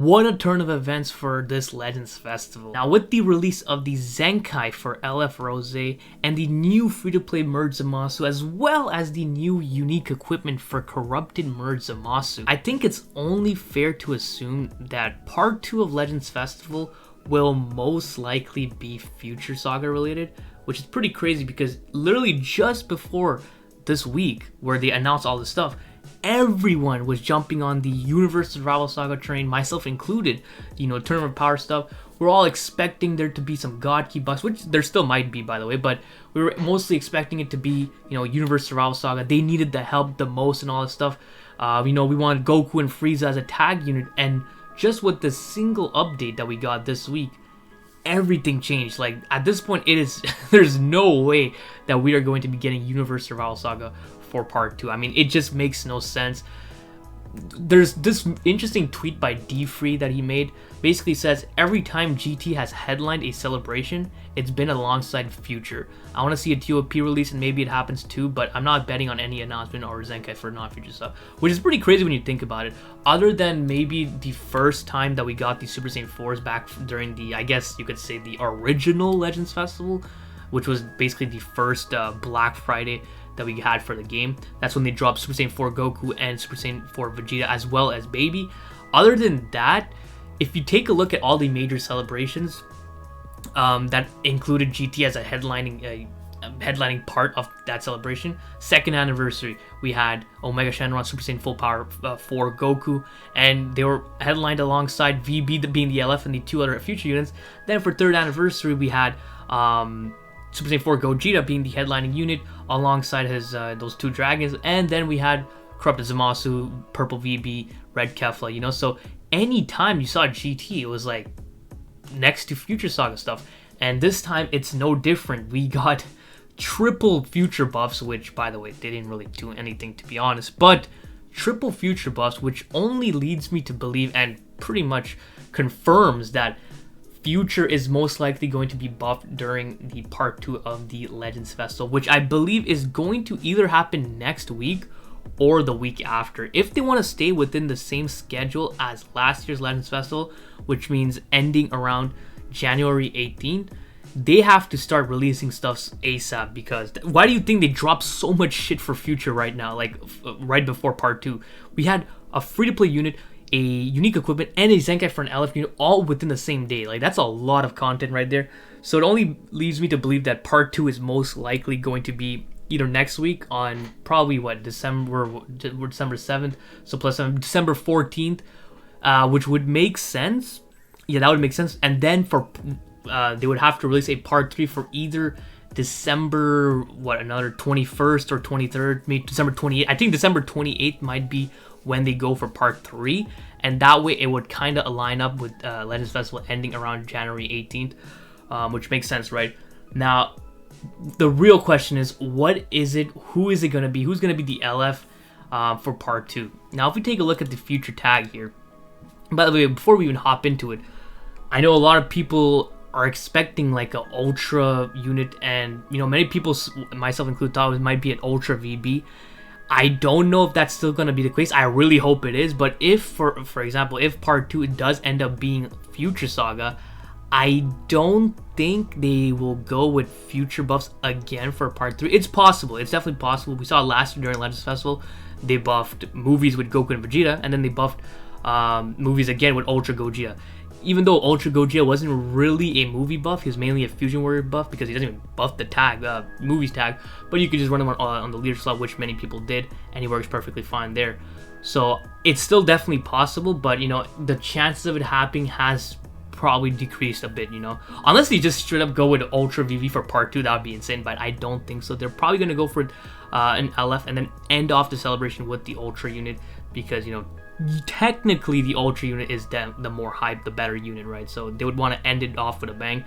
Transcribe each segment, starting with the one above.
What a turn of events for this Legends Festival. Now, with the release of the Zenkai for LF Rose and the new free-to-play Merge Zamasu, as well as the new unique equipment for Corrupted Merge Zamasu, I think it's only fair to assume that Part 2 of Legends Festival will most likely be Future Saga related, which is pretty crazy because literally just before this week, where they announced all this stuff, everyone was jumping on the Universe Survival Saga train, myself included. Tournament of Power stuff. We're all expecting there to be some God Key buffs, which there still might be, by the way, but we were mostly expecting it to be, Universe Survival Saga. They needed the help the most and all this stuff. We wanted Goku and Frieza as a tag unit, and just with the single update that we got this week, everything changed. Like, at this point, there's no way that we are going to be getting Universe Survival Saga for Part 2. I mean, it just makes no sense. There's this interesting tweet by D-Free that he made. Basically says, every time GT has headlined a celebration, it's been alongside Future. I want to see a TOP release and maybe it happens too, but I'm not betting on any announcement or Zenkai for non-Future stuff, which is pretty crazy when you think about it. Other than maybe the first time that we got the Super Saiyan 4s back during the, I guess you could say, the original Legends Festival, which was basically the first Black Friday that we had for the game. That's when they dropped Super Saiyan 4 Goku and Super Saiyan 4 Vegeta, as well as Baby. Other than that, if you take a look at all the major celebrations that included GT as a headlining part of that celebration, second anniversary, we had Omega Shenron Super Saiyan Full Power 4 Goku, and they were headlined alongside VB being the LF and the two other future units. Then for third anniversary, we had Super Saiyan 4 Gogeta being the headlining unit alongside his those two dragons, and then we had Corrupted Zamasu, Purple VB, Red Kefla, so anytime you saw GT, it was like next to Future Saga stuff. And this time it's no different. We got triple Future buffs, which, by the way, they didn't really do anything, to be honest, but triple Future buffs, which only leads me to believe and pretty much confirms that Future is most likely going to be buffed during the Part 2 of the Legends Festival, which I believe is going to either happen next week or the week after. If they want to stay within the same schedule as last year's Legends Festival, which means ending around January 18th, they have to start releasing stuff ASAP, because why do you think they dropped so much shit for Future right now, like right before Part 2? We had a free-to-play unit, a unique equipment, and a Zenkai for an LF unit all within the same day. Like, that's a lot of content right there. So it only leaves me to believe that Part 2 is most likely going to be either next week on probably December 7th, so plus December 14th, which would make sense. Yeah, that would make sense. And then for they would have to release a Part 3 for either December another 21st or 23rd, maybe December 28th. I think December 28th might be when they go for Part 3, and that way it would kind of align up with Legends Festival ending around January 18th, which makes sense, right? Now, the real question is, what is it? Who is it going to be? Who's going to be the LF for Part 2? Now, if we take a look at the Future tag here, by the way, before we even hop into it, I know a lot of people are expecting like an Ultra unit, and many people, myself included, thought it might be an Ultra VB. I don't know if that's still going to be the case. I really hope it is. But if, for example, if Part 2 does end up being Future Saga, I don't think they will go with Future buffs again for Part 3. It's possible. It's definitely possible. We saw last year during Legends Festival, they buffed movies with Goku and Vegeta, and then they buffed movies again with Ultra Gogeta. Even though Ultra Gogeta wasn't really a movie buff, he was mainly a Fusion Warrior buff, because he doesn't even buff the tag, movies tag, but you could just run him on the leader slot, which many people did, and he works perfectly fine there. So it's still definitely possible, but the chances of it happening has probably decreased a bit, unless they just straight up go with Ultra VV for Part 2. That would be insane, but I don't think so. They're probably going to go for an LF and then end off the celebration with the Ultra unit, because technically the Ultra unit is the more hype, the better unit, right? So they would want to end it off with a bang.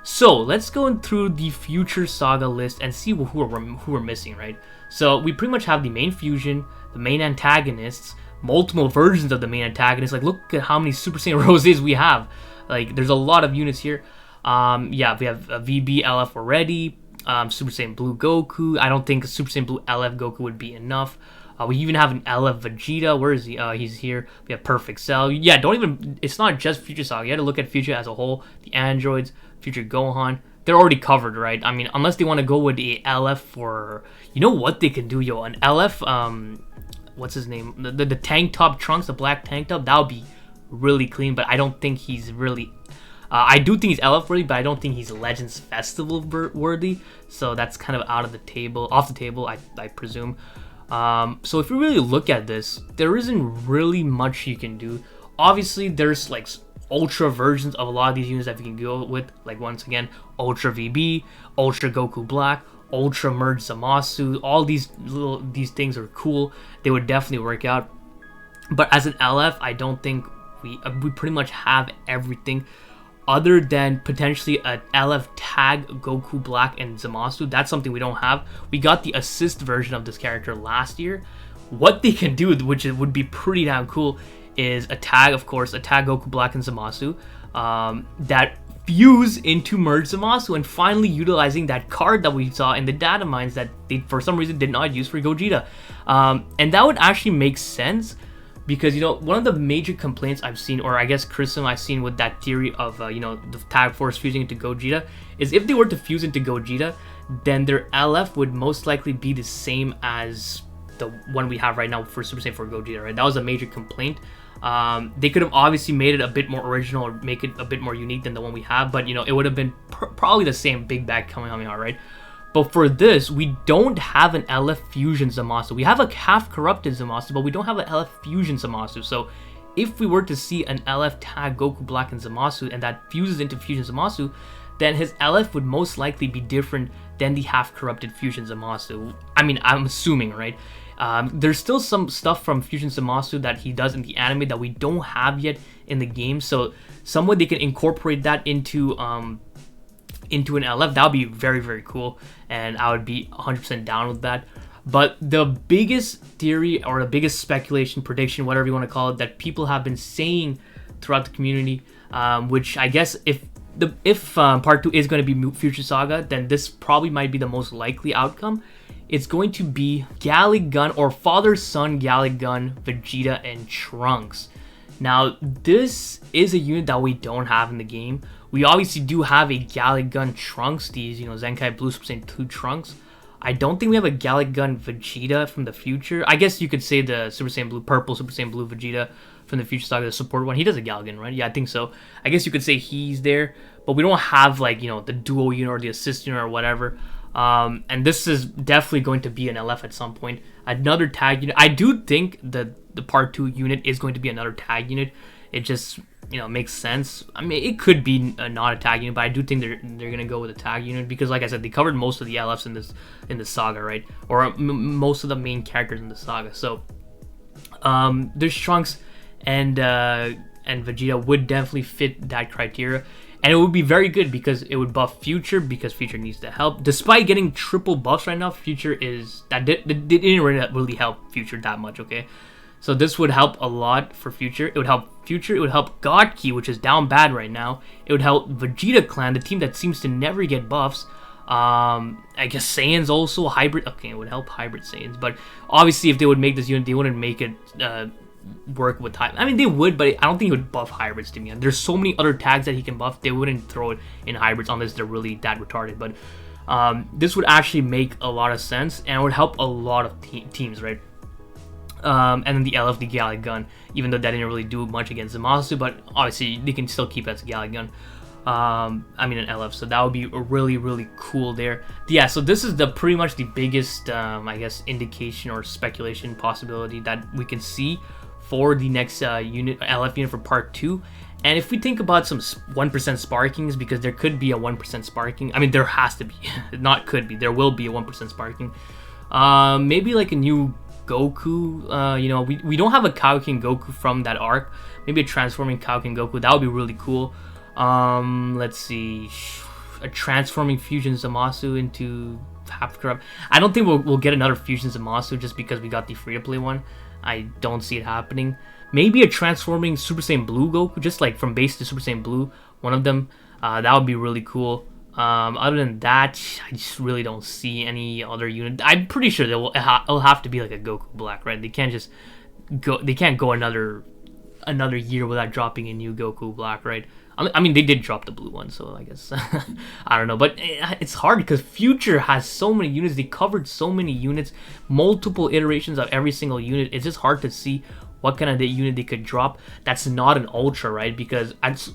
So let's go through the Future Saga list and see who we're missing, right? So we pretty much have the main fusion, the main antagonists, multiple versions of the main antagonists. Like, look at how many Super Saiyan Roses we have. Like, there's a lot of units here. Yeah, we have a VB LF already. Super Saiyan Blue Goku. I don't think Super Saiyan Blue LF Goku would be enough. We even have an LF Vegeta. Where is he? He's here. We have Perfect Cell. Yeah, don't even. It's not just Future Saga. You have to look at Future as a whole. The androids, Future Gohan. They're already covered, right? I mean, unless they want to go with a LF for, you know what they can do, yo, an LF. What's his name? The tank top Trunks, the black tank top. That would be really clean. But I don't think he's really. I do think he's LF worthy, but I don't think he's Legends Festival worthy. So that's kind of off the table. I presume. So if you really look at this, there isn't really much you can do. Obviously, there's like ultra versions of a lot of these units that you can go with. Like once again, Ultra VB, Ultra Goku Black, Ultra Merge Zamasu. All these things are cool. They would definitely work out. But as an LF, I don't think we pretty much have everything. Other than potentially an LF tag Goku Black and Zamasu. That's something we don't have. We got the assist version of this character last year. What they can do, which would be pretty damn cool, is a tag Goku Black and Zamasu that fuse into Merge Zamasu, and finally utilizing that card that we saw in the data mines that they for some reason did not use for Gogeta. And that would actually make sense. Because, you know, one of the major complaints I've seen, or I guess criticism I've seen with that theory of, you know, the Tag Force fusing into Gogeta, is if they were to fuse into Gogeta, then their LF would most likely be the same as the one we have right now for Super Saiyan 4 Gogeta, right? That was a major complaint. They could have obviously made it a bit more original or make it a bit more unique than the one we have, but, you know, it would have been probably the same Big Bag Kamehameha, right? But for this, we don't have an LF Fusion Zamasu. We have a half-corrupted Zamasu, but we don't have an LF Fusion Zamasu. So if we were to see an LF tag Goku Black and Zamasu, and that fuses into Fusion Zamasu, then his LF would most likely be different than the half-corrupted Fusion Zamasu. I mean, I'm assuming, right? There's still some stuff from Fusion Zamasu that he does in the anime that we don't have yet in the game. So somewhere they can incorporate that into an LF, that would be very, very cool, and I would be 100% down with that. But the biggest theory, or the biggest speculation, prediction, whatever you want to call it, that people have been saying throughout the community, which I guess if part 2 is going to be Future Saga, then this probably might be the most likely outcome. It's going to be Galligun, or father-son Galligun, Vegeta, and Trunks. Now, this is a unit that we don't have in the game. We obviously do have a Galligun Trunks, these, you know, Zenkai Blue Super Saiyan 2 Trunks. I don't think we have a Galligun Vegeta from the future. I guess you could say the Super Saiyan Blue, Purple Super Saiyan Blue Vegeta from the Future Saga, the support one. He does a Galligun, right? Yeah, I think so. I guess you could say he's there, but we don't have, like, you know, the duo unit or the assist unit or whatever. And this is definitely going to be an LF at some point. Another tag unit. I do think that the part 2 unit is going to be another tag unit. It just, you know, makes sense. I mean, it could be not a tag unit, but I do think they're gonna go with a tag unit because, like I said, they covered most of the LFs in this saga, right? Or most of the main characters in the saga. So, there's Trunks and Vegeta would definitely fit that criteria. And it would be very good because it would buff Future, because Future needs the help. Despite getting triple buffs right now, Future didn't really help Future that much, okay? So this would help a lot for Future. It would help Future, it would help God Ki, which is down bad right now. It would help Vegeta Clan, the team that seems to never get buffs. I guess Saiyans also, hybrid, okay, it would help hybrid Saiyans. But obviously if they would make this unit, they wouldn't make it work with hybrid. I mean, they would, but I don't think it would buff hybrids to me. And there's so many other tags that he can buff, they wouldn't throw it in hybrids unless they're really that retarded. But this would actually make a lot of sense, and it would help a lot of teams, right? And then the LF, the Galligun, even though that didn't really do much against Zamasu, but obviously they can still keep it as a Galligun. I mean an LF, so that would be really, really cool there. Yeah, so this is pretty much the biggest, I guess, indication or speculation possibility that we can see for the next LF unit for part 2. And if we think about some 1% sparkings, because there could be a 1% sparking, I mean there has to be, not could be, there will be a 1% sparking. Maybe like a new Goku, you know, we don't have a Kaioken Goku from that arc. Maybe a transforming Kaioken Goku, that would be really cool. Let's see, a transforming Fusion Zamasu into half corrupt. I don't think we'll get another Fusion Zamasu just because we got the free-to-play one. I don't see it happening. Maybe a transforming Super Saiyan Blue Goku, just like from base to Super Saiyan Blue, one of them. That would be really cool. Other than that, I just really don't see any other unit. I'm pretty sure it'll have to be like a Goku Black, right? They can't just go. They can't go another year without dropping a new Goku Black, right? I mean, they did drop the blue one, so I guess I don't know. But it's hard because Future has so many units. They covered so many units, multiple iterations of every single unit. It's just hard to see what kind of unit they could drop that's not an Ultra, right? Because at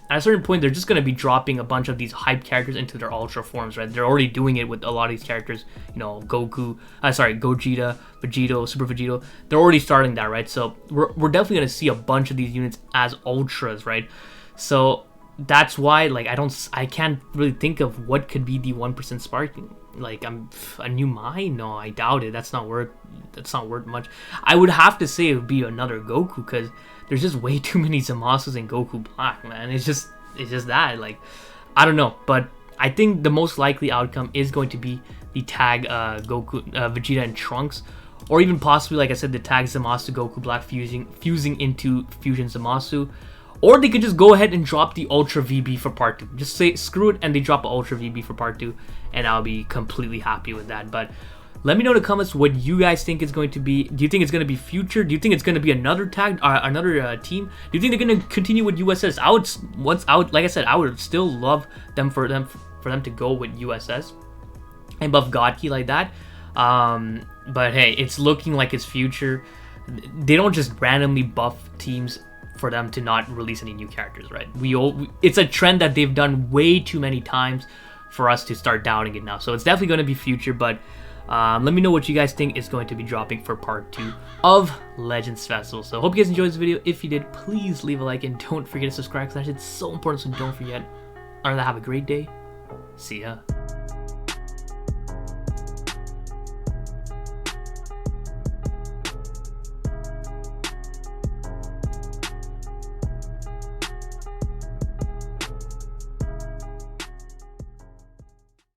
a certain point, they're just going to be dropping a bunch of these hype characters into their Ultra forms, right? They're already doing it with a lot of these characters, you know, Gogeta, Vegito, Super Vegito. They're already starting that, right? So we're definitely going to see a bunch of these units as Ultras, right? So that's why, like, I can't really think of what could be the 1% sparking. Like, a new Mai? No, I doubt it. That's not worth much. I would have to say it would be another Goku, because there's just way too many Zamasus in Goku Black, man. It's just that, like, I don't know, but I think the most likely outcome is going to be the tag Goku, Vegeta, and Trunks, or even possibly, like I said, the tag Zamasu Goku Black fusing into Fusion Zamasu. Or they could just go ahead and drop the Ultra VB for part 2. Just say screw it and they drop an Ultra VB for part 2, and I'll be completely happy with that. But let me know in the comments what you guys think it's going to be. Do you think it's going to be Future? Do you think it's going to be another tag, another team? Do you think they're going to continue with USS? Like I said, I would still love for them to go with USS and buff Godkey like that. But hey, it's looking like it's Future. They don't just randomly buff teams for them to not release any new characters, right? It's a trend that they've done way too many times for us to start doubting it now. So it's definitely going to be Future, but let me know what you guys think is going to be dropping for part 2 of Legends Festival. So hope you guys enjoyed this video. If you did, please leave a like and don't forget to subscribe, because that shit's so important, so don't forget. Other than that, have a great day. See ya.